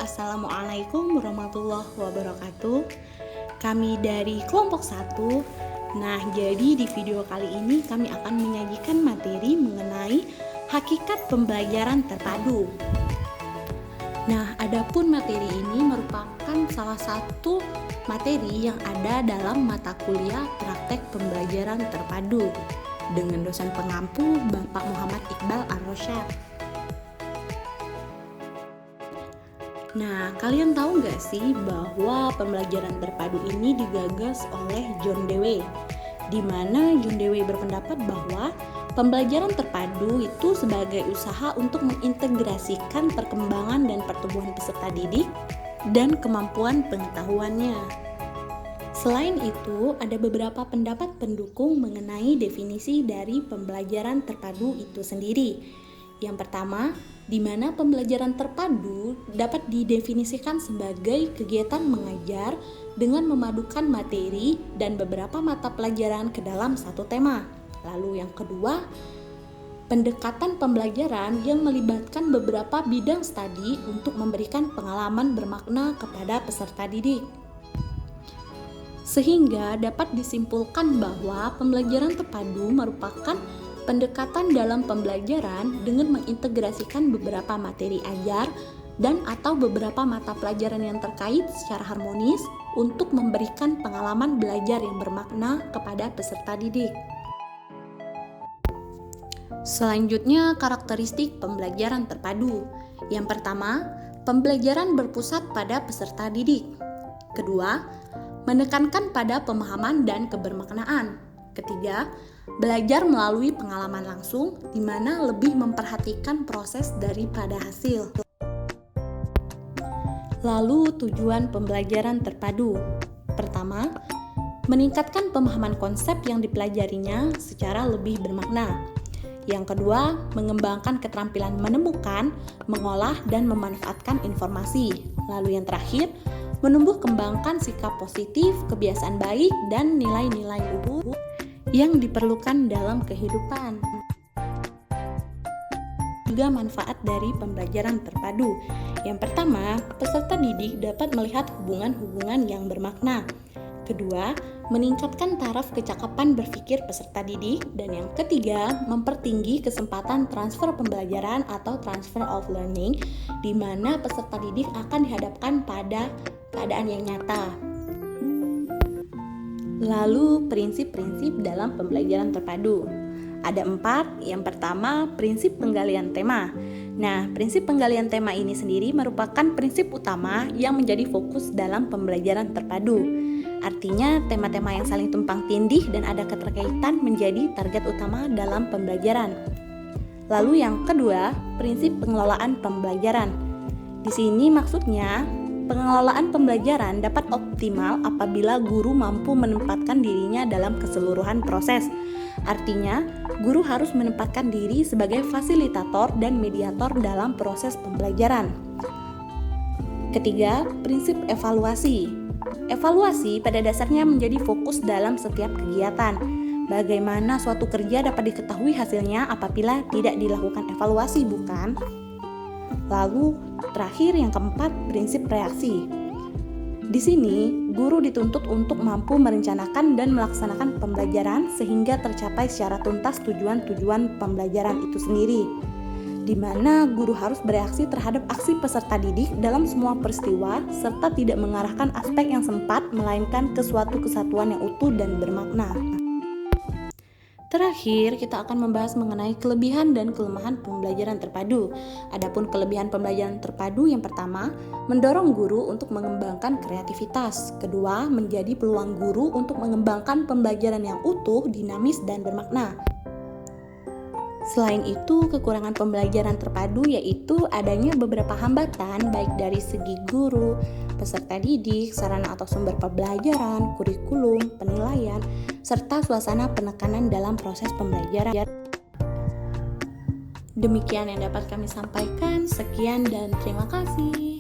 Assalamualaikum warahmatullahi wabarakatuh. Kami dari kelompok 1. Nah, jadi di video kali ini kami akan menyajikan materi mengenai hakikat pembelajaran terpadu. Nah, adapun materi ini merupakan salah satu materi yang ada dalam mata kuliah praktek pembelajaran terpadu dengan dosen pengampu Bapak Muhammad Iqbal Ar-Rosyad. Nah, kalian tahu nggak sih bahwa pembelajaran terpadu ini digagas oleh John Dewey, di mana John Dewey berpendapat bahwa pembelajaran terpadu itu sebagai usaha untuk mengintegrasikan perkembangan dan pertumbuhan peserta didik dan kemampuan pengetahuannya. Selain itu, ada beberapa pendapat pendukung mengenai definisi dari pembelajaran terpadu itu sendiri. Yang pertama, di mana pembelajaran terpadu dapat didefinisikan sebagai kegiatan mengajar dengan memadukan materi dan beberapa mata pelajaran ke dalam satu tema. Lalu yang kedua, pendekatan pembelajaran yang melibatkan beberapa bidang studi untuk memberikan pengalaman bermakna kepada peserta didik. Sehingga dapat disimpulkan bahwa pembelajaran terpadu merupakan pendekatan dalam pembelajaran dengan mengintegrasikan beberapa materi ajar dan atau beberapa mata pelajaran yang terkait secara harmonis untuk memberikan pengalaman belajar yang bermakna kepada peserta didik. Selanjutnya, karakteristik pembelajaran terpadu. Yang pertama, pembelajaran berpusat pada peserta didik. Kedua, menekankan pada pemahaman dan kebermaknaan. Ketiga, belajar melalui pengalaman langsung, di mana lebih memperhatikan proses daripada hasil. Lalu, tujuan pembelajaran terpadu. Pertama, meningkatkan pemahaman konsep yang dipelajarinya secara lebih bermakna. Yang kedua, mengembangkan keterampilan menemukan, mengolah, dan memanfaatkan informasi. Lalu yang terakhir, menumbuh kembangkan sikap positif, kebiasaan baik, dan nilai-nilai luhur yang diperlukan dalam kehidupan. Juga manfaat dari pembelajaran terpadu. Yang pertama, peserta didik dapat melihat hubungan-hubungan yang bermakna. Kedua, meningkatkan taraf kecakapan berpikir peserta didik. Dan yang ketiga, mempertinggi kesempatan transfer pembelajaran atau transfer of learning, di mana peserta didik akan dihadapkan pada keadaan yang nyata. Lalu, prinsip-prinsip dalam pembelajaran terpadu. Ada 4. Yang pertama, prinsip penggalian tema. Nah, prinsip penggalian tema ini sendiri merupakan prinsip utama yang menjadi fokus dalam pembelajaran terpadu. Artinya, tema-tema yang saling tumpang tindih dan ada keterkaitan menjadi target utama dalam pembelajaran. Lalu yang kedua, prinsip pengelolaan pembelajaran. Di sini maksudnya, pengelolaan pembelajaran dapat optimal apabila guru mampu menempatkan dirinya dalam keseluruhan proses. Artinya, guru harus menempatkan diri sebagai fasilitator dan mediator dalam proses pembelajaran. Ketiga, prinsip evaluasi. Evaluasi pada dasarnya menjadi fokus dalam setiap kegiatan. Bagaimana suatu kerja dapat diketahui hasilnya apabila tidak dilakukan evaluasi, bukan? Lalu, terakhir yang keempat, prinsip reaksi. Di sini, guru dituntut untuk mampu merencanakan dan melaksanakan pembelajaran sehingga tercapai secara tuntas tujuan-tujuan pembelajaran itu sendiri, di mana guru harus bereaksi terhadap aksi peserta didik dalam semua peristiwa serta tidak mengarahkan aspek yang sempat melainkan ke suatu kesatuan yang utuh dan bermakna. Terakhir, kita akan membahas mengenai kelebihan dan kelemahan pembelajaran terpadu. Adapun kelebihan pembelajaran terpadu yang pertama, mendorong guru untuk mengembangkan kreativitas. Kedua, menjadi peluang guru untuk mengembangkan pembelajaran yang utuh, dinamis, dan bermakna. Selain itu, kekurangan pembelajaran terpadu yaitu adanya beberapa hambatan baik dari segi guru, peserta didik, sarana atau sumber pembelajaran, kurikulum, penilaian, serta suasana penekanan dalam proses pembelajaran. Demikian yang dapat kami sampaikan. Sekian dan terima kasih.